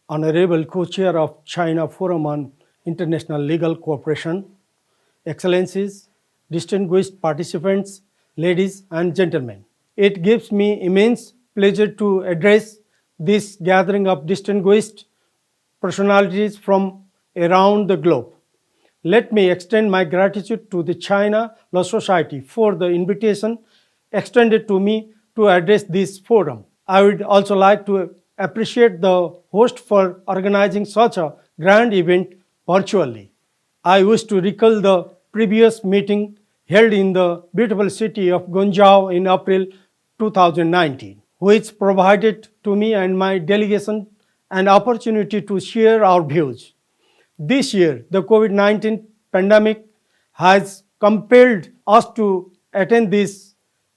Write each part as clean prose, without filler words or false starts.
Honorable Co-Chair of China Forum on International Legal Cooperation, Excellencies, distinguished participants, ladies and gentlemen. It gives me immense pleasure to address this gathering of distinguished personalities from around the globe. Let me extend my gratitude to the China Law Society for the invitation extended to me to address this forum. I would also like to appreciate the host for organizing such a grand event virtually. I wish to recall the previous meeting held in the beautiful city of Guangzhou in April 2019, which provided to me and my delegation an opportunity to share our views. This year, the COVID 19 pandemic has compelled us to attend this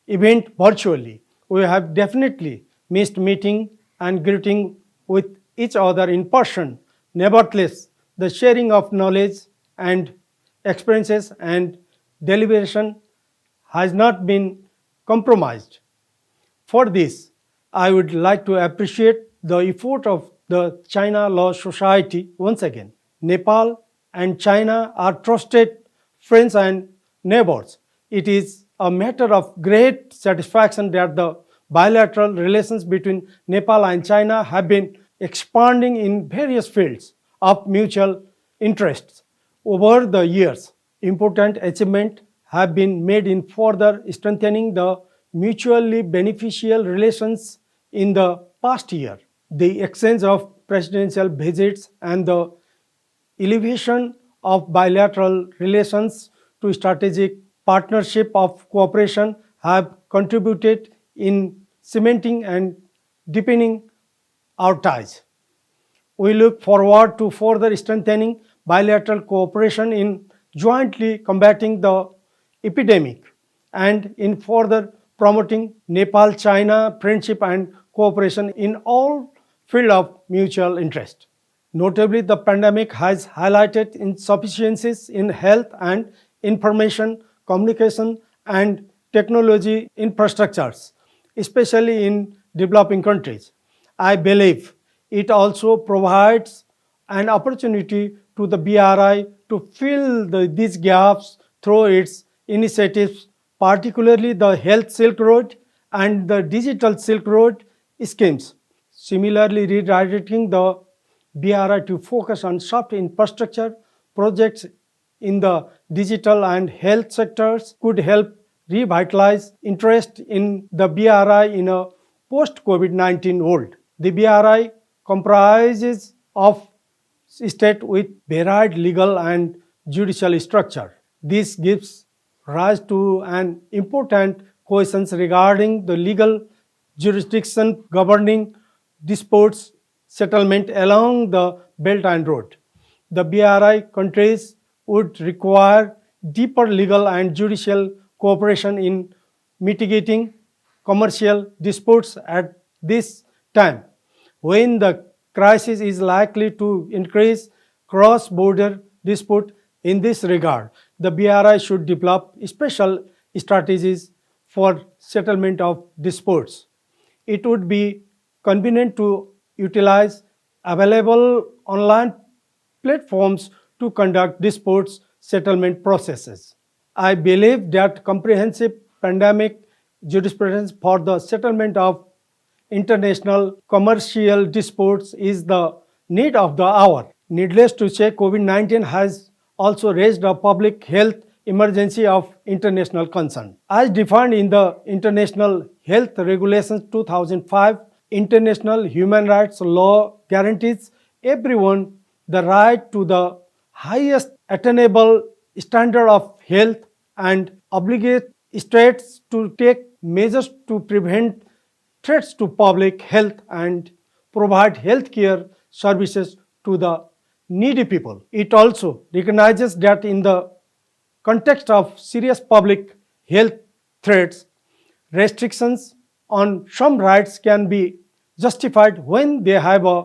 event virtually. We have definitely missed meeting and greeting with each other in person. Nevertheless, the sharing of knowledge and experiences and deliberation has not been compromised. For this, I would like to appreciate the effort of the China Law Society once again. Nepal and China are trusted friends and neighbors. It is a matter of great satisfaction that the bilateral relations between Nepal and China have been expanding in various fields of mutual interests. Over the years, important achievements have been made in further strengthening the mutually beneficial relations in the past year. The exchange of presidential visits and the elevation of bilateral relations to strategic partnership of cooperation have contributed in cementing and deepening our ties. We look forward to further strengthening bilateral cooperation in jointly combating the epidemic and in further promoting Nepal China friendship and cooperation in all fields of mutual interest. Notably, the pandemic has highlighted insufficiencies in health and information, communication, and technology infrastructures, especially in developing countries. I believe it also provides an opportunity to the BRI to fill these gaps through its initiatives, particularly the Health Silk Road and the Digital Silk Road schemes. Similarly, redirecting the BRI to focus on soft infrastructure projects in the digital and health sectors could help revitalize interest in the BRI in a post-COVID-19 world. The BRI comprises of state with varied legal and judicial structure. This gives rise to an important questions regarding the legal jurisdiction governing disputes settlement along the Belt and Road. The BRI countries would require deeper legal and judicial cooperation in mitigating commercial disputes at this time, when the crisis is likely to increase cross-border dispute. In this regard, the BRI should develop special strategies for settlement of disputes. It would be convenient to utilize available online platforms to conduct disputes settlement processes. I believe that comprehensive pandemic jurisprudence for the settlement of international commercial disputes is the need of the hour. Needless to say, COVID 19 has also raised a public health emergency of international concern. As defined in the International Health Regulations 2005, international human rights law guarantees everyone the right to the highest attainable standard of health and obligates states to take measures to prevent threats to public health and provide health care services to the needy people. It also recognizes that in the context of serious public health threats, restrictions on some rights can be justified when they have a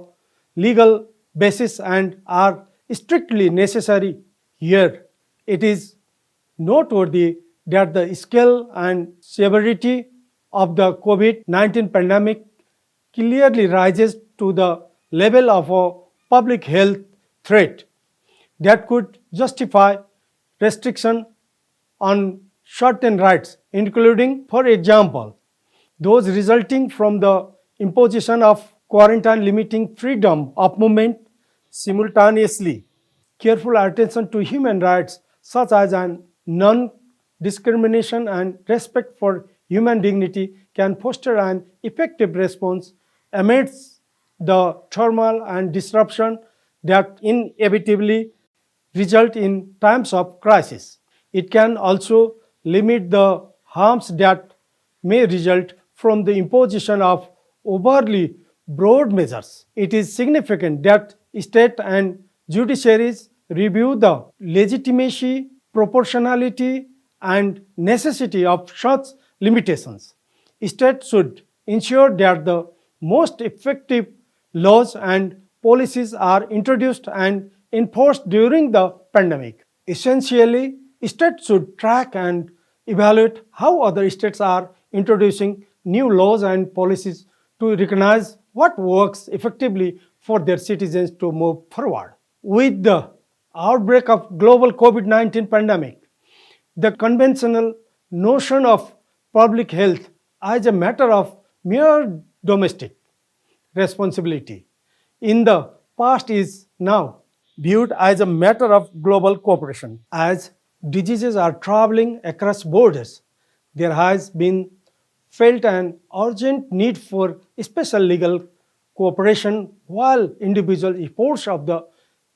legal basis and are strictly necessary. Here, it is noteworthy that the scale and severity of the COVID 19 pandemic clearly rises to the level of a public health threat that could justify restriction on certain rights, including, for example, those resulting from the imposition of quarantine limiting freedom of movement simultaneously. Careful attention to human rights, such as an non-discrimination and respect for human dignity, can foster an effective response amidst the turmoil and disruption that inevitably result in times of crisis. It can also limit the harms that may result from the imposition of overly broad measures. It is significant that state and judiciaries review the legitimacy, proportionality, and necessity of such limitations. States should ensure that the most effective laws and policies are introduced and enforced during the pandemic. Essentially, states should track and evaluate how other states are introducing new laws and policies to recognize what works effectively for their citizens to move forward. With the outbreak of global COVID-19 pandemic, the conventional notion of public health as a matter of mere domestic responsibility in the past is now viewed as a matter of global cooperation. As diseases are traveling across borders, there has been felt an urgent need for special legal cooperation, while individual efforts of the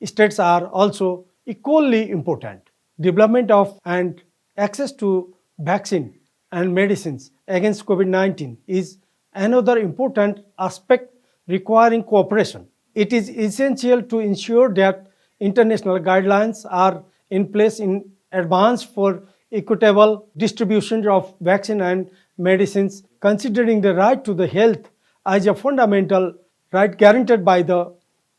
states are also equally important. Development of and access to vaccine and medicines against COVID-19 is another important aspect requiring cooperation. It is essential to ensure that international guidelines are in place in advance for equitable distribution of vaccine and medicines, considering the right to the health as a fundamental right guaranteed by the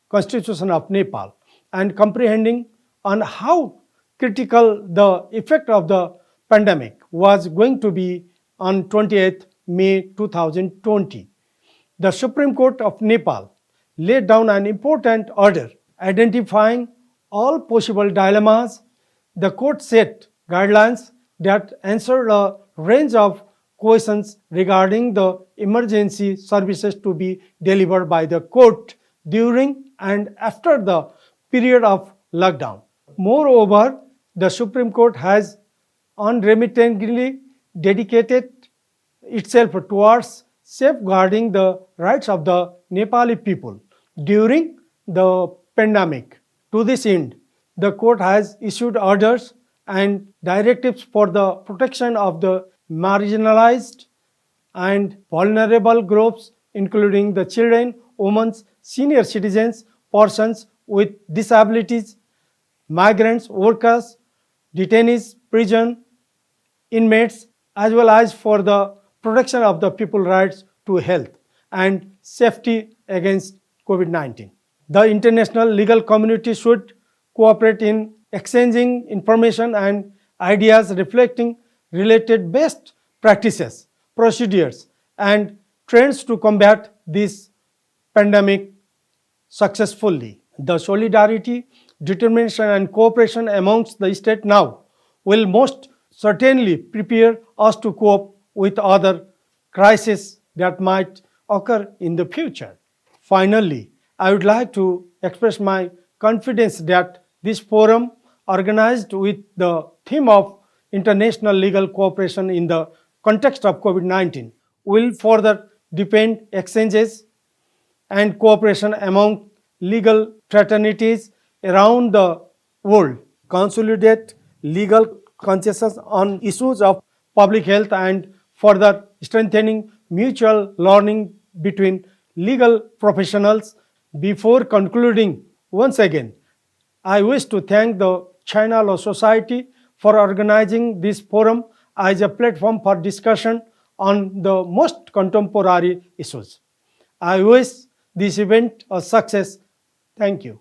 Constitution of Nepal, and comprehending on how critical the effect of the pandemic was going to be on 28th May 2020. The Supreme Court of Nepal laid down an important order identifying all possible dilemmas. The court set guidelines that answered a range of questions regarding the emergency services to be delivered by the court during and after the period of lockdown. Moreover, the Supreme Court has unremittingly dedicated itself towards safeguarding the rights of the Nepali people during the pandemic. To this end, the court has issued orders and directives for the protection of the marginalized and vulnerable groups, including the children, women, senior citizens, persons with disabilities, migrants, workers, detainees, prison inmates, as well as for the protection of the people's rights to health and safety against COVID-19. The international legal community should cooperate in exchanging information and ideas reflecting related best practices, procedures, and trends to combat this pandemic successfully. The solidarity, determination, and cooperation amongst the states now will most certainly prepare us to cope with other crises that might occur in the future. Finally, I would like to express my confidence that this forum, organized with the theme of international legal cooperation in the context of COVID-19, will further deepen exchanges and cooperation among legal fraternities around the world, consolidate legal consciousness on issues of public health, and further strengthening mutual learning between legal professionals. Before concluding, once again, I wish to thank the China Law Society for organizing this forum as a platform for discussion on the most contemporary issues. I wish this event a success. Thank you.